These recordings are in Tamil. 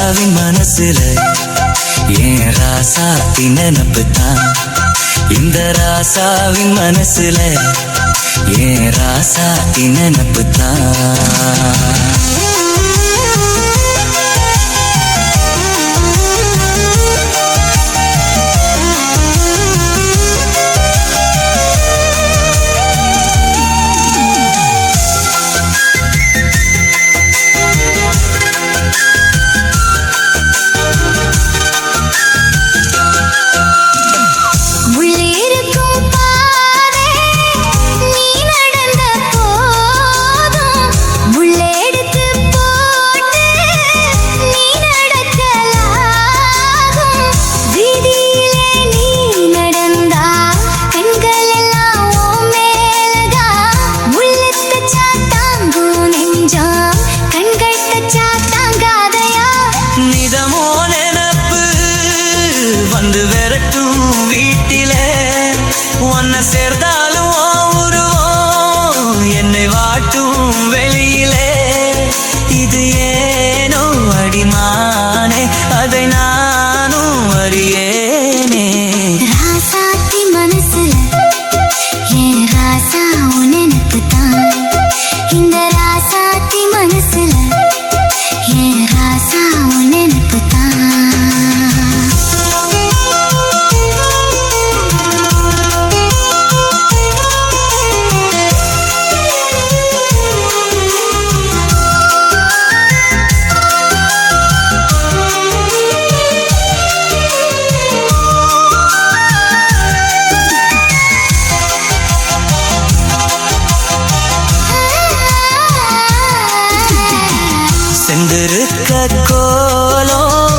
ராசாவின் மனசுல ஏன் ராசாத்தி நினப்புதான். இந்த ராசாவின் மனசுல ஏன் ராசாத்தி நினப்புதான். வீட்டிலே ஒன்ன சேர்ந்தாலும் உருவோம் என்னை வாட்டும் வெளியிலே. இது ஏனோ அடிமானே அதை நானும் அறியேனே. ராசாத்தி மனசுல ஏன் ராசா உனக்கு தான். இந்த ராசாத்தி மனசுல ஏன் ராசா உனக்கு தான். செந்திருக்க கோலம்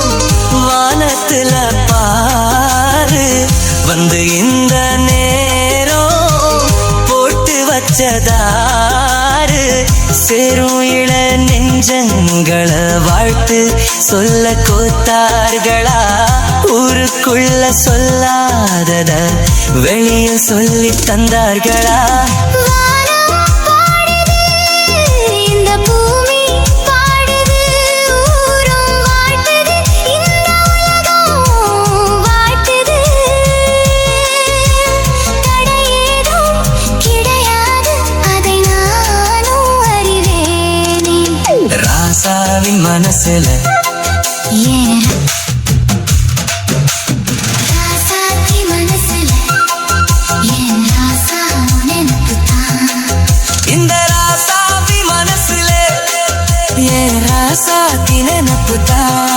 வானத்துல பாரு வந்து இந்த நேரம் போட்டு வச்சதாரு. சேரும் இள நெஞ்சங்களை வாழ்த்து சொல்ல கோத்தார்களா. ஊருக்குள்ள சொல்லாதத வெளியில் சொல்லி தந்தார்களா. ராசாவின் மனசுல ஏன் ராசாத்தி மனசுல ஏன் ராசா உனக்கு தான். இந்த ராசாவின் மனசுல ஏன் ராசாத்தி நினப்புதான்.